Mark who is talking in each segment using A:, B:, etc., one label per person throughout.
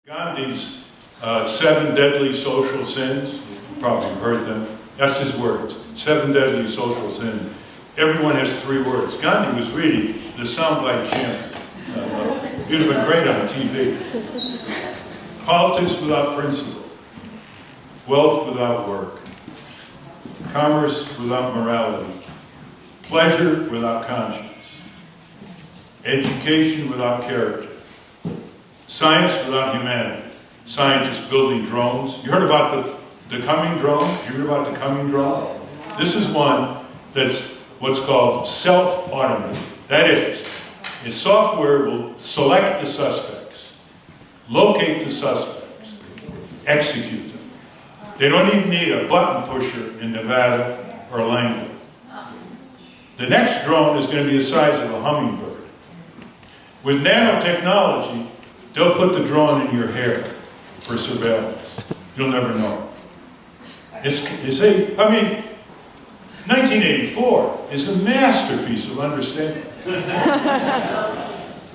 A: Gandhi's 7 deadly social sins, you've probably heard them. That's his words, 7 deadly social sins. Everyone has 3 words. Gandhi was really the soundbite champion. He'd have been great on TV. Politics without principle. Wealth without work. Commerce without morality. Pleasure without conscience. Education without character. Science without humanity. Scientists building drones. You heard about the coming drone? Did you hear about the coming drone? This is one that's what's called self-automated. That is, its software will select the suspects, locate the suspects, execute them. They don't even need a button pusher in Nevada or Langley. The next drone is going to be the size of a hummingbird. With nanotechnology, they'll put the drone in your hair for surveillance. You'll never know. I mean, 1984 is a masterpiece of understanding.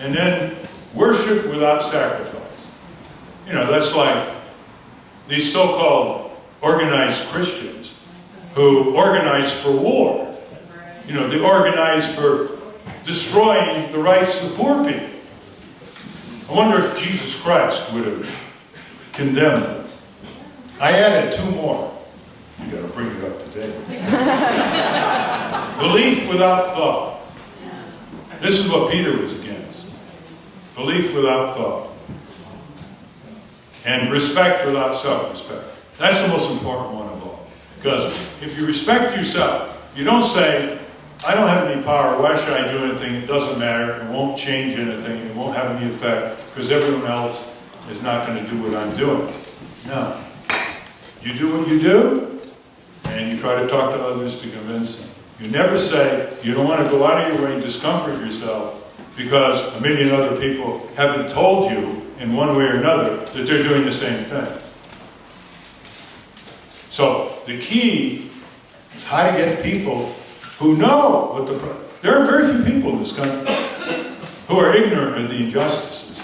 A: And then worship without sacrifice. You know, that's like these so-called organized Christians who organize for war. You know, they organize for destroying the rights of poor people. I wonder if Jesus Christ would have condemned them. I added 2 more. You got to bring it up to date. Belief without thought. This is what Peter was against. Belief without thought. And respect without self-respect. That's the most important one of all. Because if you respect yourself, you don't say, I don't have any power, why should I do anything? It doesn't matter, it won't change anything, it won't have any effect, because everyone else is not going to do what I'm doing. No. You do what you do, and you try to talk to others to convince them. You never say, you don't want to go out of your way and discomfort yourself because a million other people haven't told you in one way or another that they're doing the same thing. So the key is how to get people who know what there are very few people in this country who are ignorant of the injustices.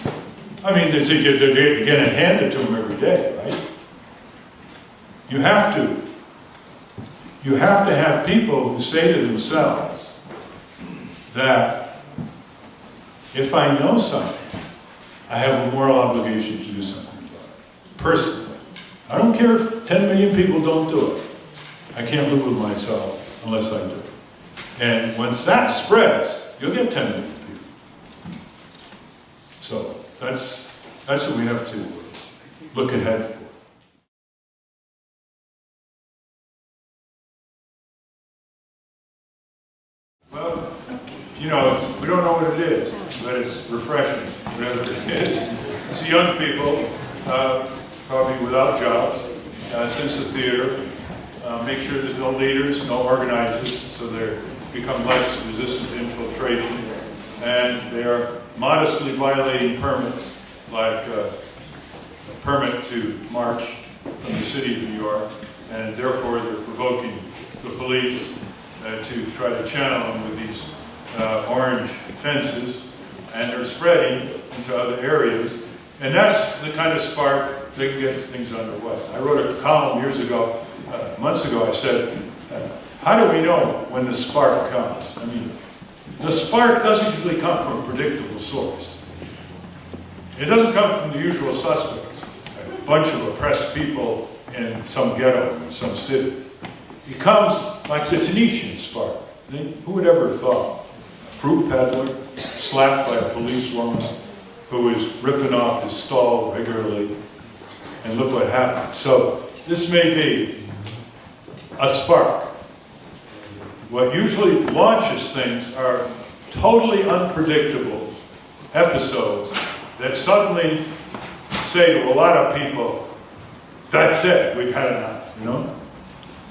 A: I mean, they're getting it handed to them every day, right? You have to have people who say to themselves that if I know something, I have a moral obligation to do something about it. Personally. I don't care if 10 million people don't do it. I can't live with myself unless I do it. And once that spreads, you'll get 10 million people. So that's what we have to look ahead for. Well, you know, we don't know what it is, but it's refreshing, whatever it is. It's young people, probably without jobs, sense of theater, make sure there's no leaders, no organizers, so they become less resistant to infiltration, and they are modestly violating permits, like a permit to march from the city of New York, and therefore they're provoking the police to try to channel them with these orange fences, and they're spreading into other areas, and that's the kind of spark that gets things underway. I wrote a column years ago, months ago, I said, how do we know when the spark comes? I mean, the spark doesn't usually come from a predictable source. It doesn't come from the usual suspects, a bunch of oppressed people in some ghetto in some city. It comes like the Tunisian spark. Who would ever have thought? A fruit peddler slapped by a policewoman who was ripping off his stall regularly, and look what happened. So this may be a spark. What usually launches things are totally unpredictable episodes that suddenly say to a lot of people, that's it, we've had enough, you know?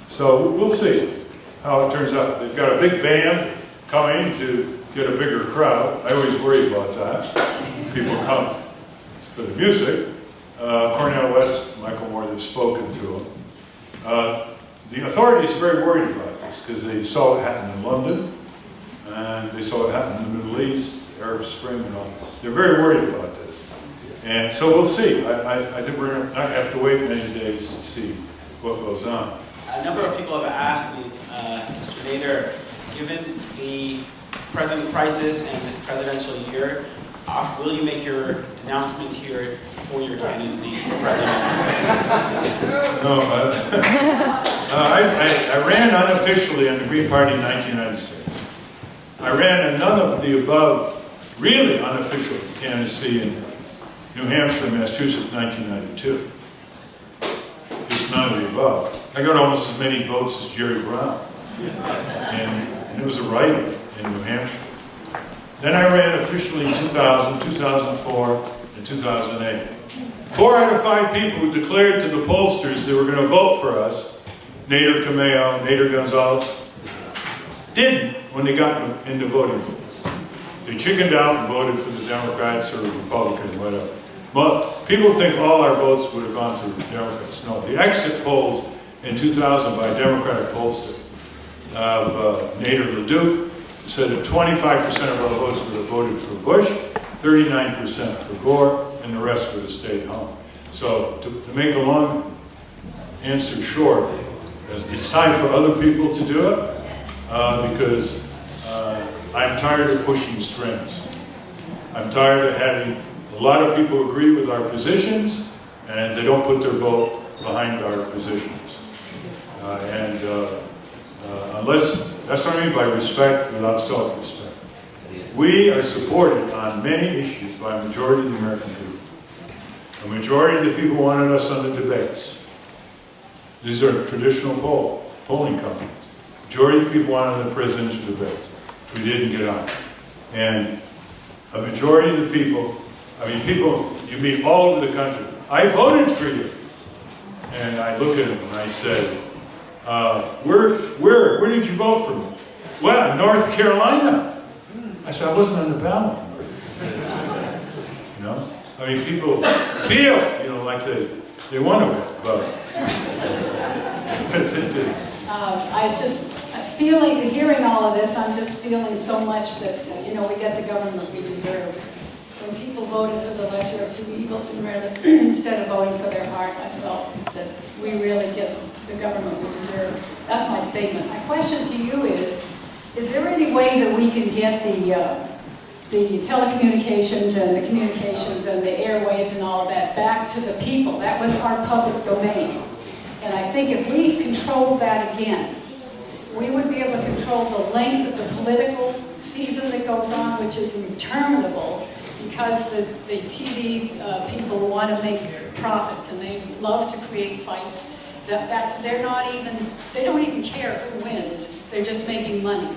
A: So we'll see how it turns out. They've got a big band coming to get a bigger crowd. I always worry about that. People come for the music. Cornel West, Michael Moore, they've spoken to him. The authorities are very worried about this because they saw it happen in London, and they saw it happen in the Middle East, Arab Spring and all. They're very worried about this. And so we'll see. I think we're not going to have to wait many days to see what goes on.
B: A number of people have asked me, Mr. Nader, given the present crisis and this presidential year, will you make your announcement here for your candidacy for president?
A: No, I ran unofficially on the Green Party in 1996. I ran a none of the above, really unofficial candidacy in New Hampshire, Massachusetts, 1992. Just none of the above. I got almost as many votes as Jerry Brown. And it was a write-in in New Hampshire. Then I ran officially in 2000, 2004, and 2008. 4 out of 5 people who declared to the pollsters they were going to vote for us, Nader Cameo, Nader Gonzalez, didn't when they got into voting booths. They chickened out and voted for the Democrats or the Republicans, whatever. But people think all our votes would have gone to the Democrats. No, the exit polls in 2000 by a Democratic pollster of Nader LeDuc said that 25% of our votes would have voted for Bush, 39% for Gore, and the rest would have stayed home. So to make a long answer short, it's time for other people to do it because I'm tired of pushing strings. I'm tired of having a lot of people agree with our positions and they don't put their vote behind our positions. Unless, that's what I mean by respect without self-respect. We are supported on many issues by a majority of the American people. A majority of the people wanted us on the debates. These are traditional polling companies. Majority of the people wanted the presidential debate. We didn't get on. And a majority of the people, people you meet all over the country, I voted for you. And I look at them and I say, where did you vote for me? Well, North Carolina. I said, I wasn't on the ballot. You know? People feel, like they want to win, but
C: I just hearing all of this, I'm just feeling so much that, we get the government we deserve. When people voted for the lesser of two evils instead of voting for their heart, I felt that we really get the government we deserve. That's my statement. My question to you is there any way that we can get the telecommunications and the communications and the airwaves and all of that back to the people? That was our public domain. And I think if we controlled that again, we would be able to control the length of the political season that goes on, which is interminable, because the TV people want to make profits and they love to create fights. They don't even care who wins. They're just making money.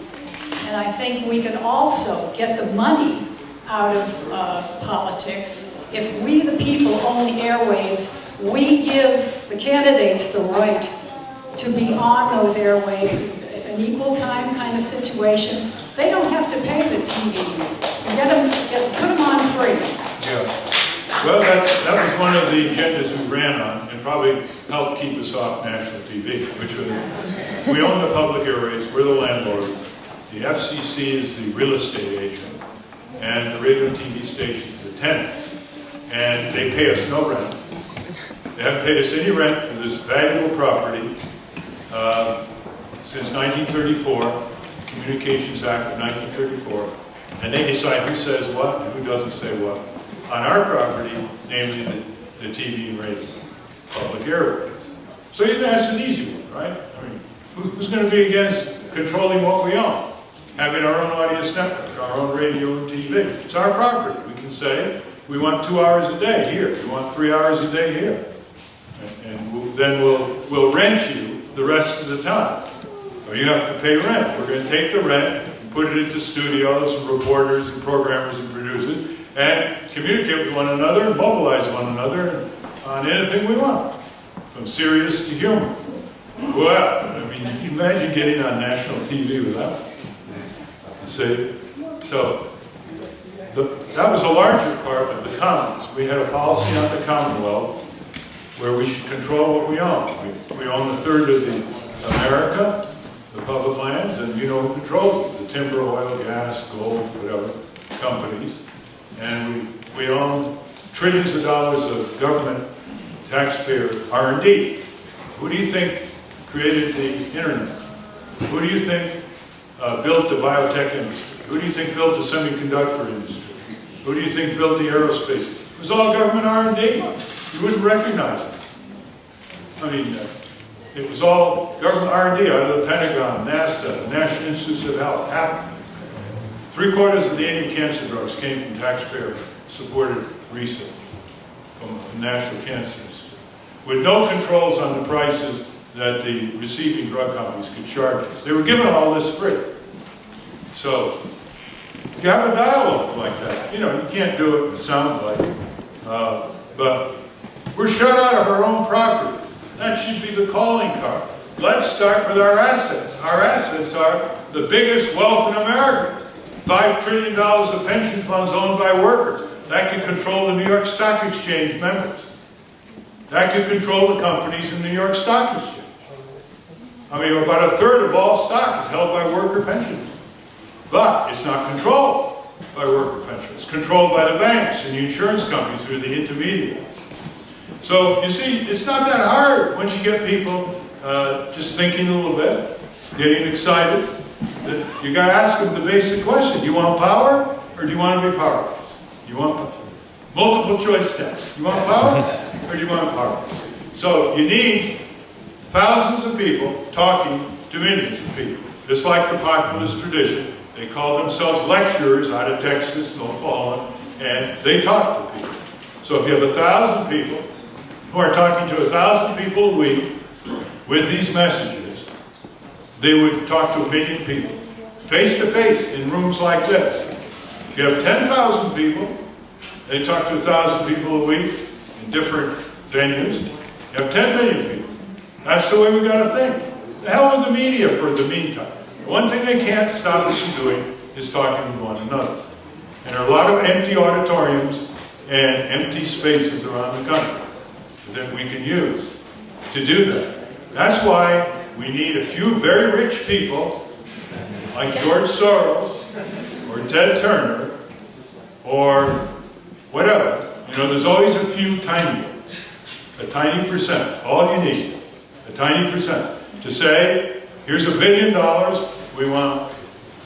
C: And I think we can also get the money out of politics if we, the people, own the airwaves. We give the candidates the right to be on those airwaves, an equal time kind of situation. They don't have to pay the TV. Put them on free.
A: yeah. Well, that was one of the agendas we ran on and probably helped keep us off national TV, which was, we own the public airwaves, we're the landlords. The FCC is the real estate agent, and the radio and TV stations the tenants. And they pay us no rent. They haven't paid us any rent for this valuable property since 1934, the Communications Act of 1934. And they decide who says what and who doesn't say what on our property, namely the TV and radio, public airwaves. So you think that's an easy one, right? Who's going to be against controlling what we own? Having our own audience network, our own radio and TV. It's our property. We can say, we want 2 hours a day here. We want 3 hours a day here. And then we'll rent you the rest of the time. Or you have to pay rent. We're going to take the rent and put it into studios and reporters and programmers and producers and communicate with one another and mobilize one another on anything we want, from serious to humor. Well, you can imagine getting on national TV without it. See? So, that was a larger part of the Commons. We had a policy on the Commonwealth where we should control what we own. We own a third of America, the public lands, and you know who controls it, the timber, oil, gas, gold, whatever, companies. And we own trillions of dollars of government taxpayer R&D. Who do you think created the internet? Who do you think built the biotech industry? Who do you think built the semiconductor industry? Who do you think built the aerospace? It was all government R&D. You wouldn't recognize it. I mean, it was all government R&D out of the Pentagon, NASA, the National Institutes of Health. Three-quarters of the anti-cancer drugs came from taxpayer-supported research from the National Cancer Institute, with no controls on the prices that the receiving drug companies could charge us. They were given all this free. So, you have a dialogue like that. You know, you can't do it in sound bite, but we're shut out of our own property. That should be the calling card. Let's start with our assets. Our assets are the biggest wealth in America. $5 trillion of pension funds owned by workers. That could control the New York Stock Exchange members. That could control the companies in the New York Stock Exchange. I mean, about a third of all stock is held by worker pensions. But it's not controlled by worker pensions. It's controlled by the banks and the insurance companies who are the intermediaries. So, you see, it's not that hard once you get people just thinking a little bit, getting excited. You got to ask them the basic question. Do you want power or do you want to be powerless? You want multiple choice test. You want power or do you want power? So you need thousands of people talking to millions of people. Just like the populist tradition, they call themselves lecturers out of Texas, Oklahoma, and they talk to people. So if you have 1,000 people who are talking to 1,000 people a week with these messages, they would talk to 1 million people, face to face, in rooms like this. If you have 10,000 people, they talk to 1,000 people a week in different venues. You have 10 million people. That's the way we got to think. The hell with the media for the meantime. The one thing they can't stop us from doing is talking with one another. And there are a lot of empty auditoriums and empty spaces around the country that we can use to do that. That's why we need a few very rich people like George Soros or Ted Turner or whatever. You know, there's always a few tiny ones, a tiny percent, all you need, a tiny percent, to say, here's $1 billion, we want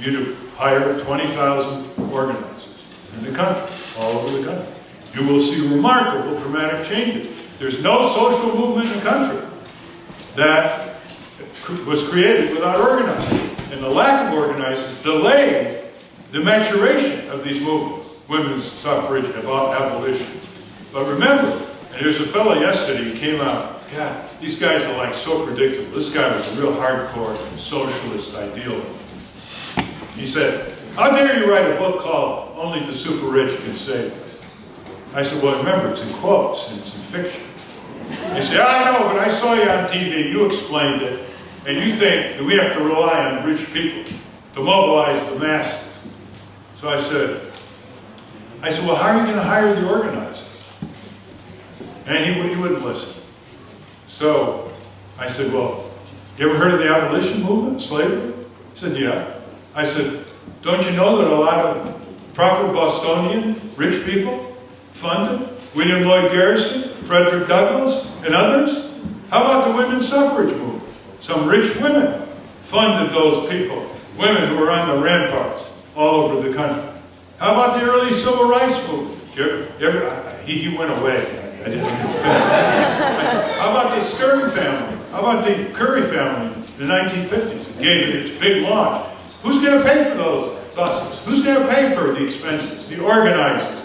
A: you to hire 20,000 organizers in the country, all over the country. You will see remarkable dramatic changes. There's no social movement in the country that was created without organizing. And the lack of organizers delayed the maturation of these movements, women's suffrage, abolition. But remember, and there's a fellow yesterday who came out, God, these guys are like so predictable. This guy was a real hardcore socialist ideal. He said, how dare you write a book called Only the Super Rich Can Save Us? I said, well, remember, it's in quotes, and it's in fiction. He said, I know, but I saw you on TV, you explained it, and you think that we have to rely on rich people to mobilize the masses. So I said, well, how are you going to hire the organizers? And he wouldn't listen. So I said, well, you ever heard of the abolition movement, slavery? He said, yeah. I said, don't you know that a lot of proper Bostonian rich people funded William Lloyd Garrison, Frederick Douglass, and others? How about the women's suffrage movement? Some rich women funded those people, women who were on the ramparts all over the country. How about the early civil rights movement? He went away. I didn't finish. How about the Stern family? How about the Curry family in the 1950s? It gave it its big launch. Who's going to pay for those buses? Who's going to pay for the expenses, the organizers?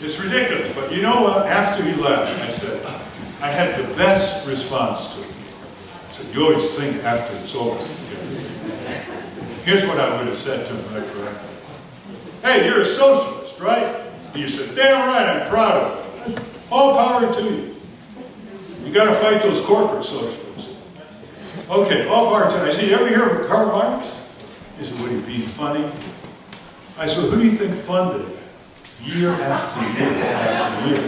A: It's ridiculous. But you know what? After he left, I said, I had the best response to it. I said, you always think after it's over. Here's what I would have said to him right there. Hey, you're a socialist, right? And you said, damn right, I'm proud of it. All power to you. You got to fight those corporate socialists. Okay, all power to you. I said, you ever hear of Karl Marx? He said, would he be funny? I said, who do you think funded it? Year after year after year.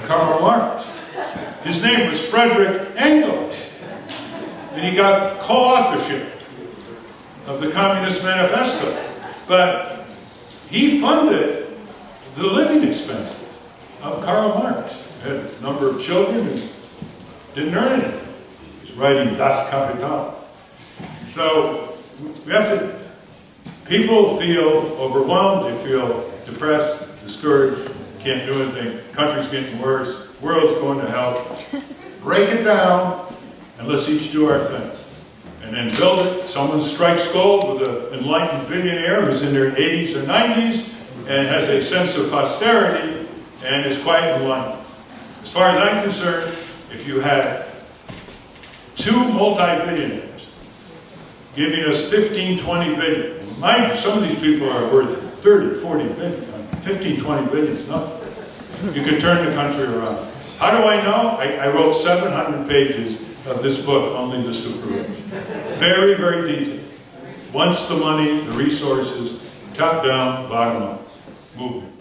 A: Karl Marx. His name was Frederick Engels. And he got co-authorship of the Communist Manifesto. But he funded the living expenses. of Karl Marx. He had a number of children and didn't earn anything. He's writing Das Kapital. So we have to, people feel overwhelmed, they feel depressed, discouraged, can't do anything, country's getting worse, world's going to hell. Break it down and let's each do our thing. And then build it. Someone strikes gold with an enlightened billionaire who's in their 80s or 90s and has a sense of posterity and is quite enlightened. As far as I'm concerned, if you had two multi-billionaires giving us 15, 20 billion, mind you, some of these people are worth 30, 40 billion. 15, 20 billion is nothing. You could turn the country around. How do I know? I wrote 700 pages of this book, Only the Super Rich. Very, very detailed. Once the money, the resources, top down, bottom up, movement.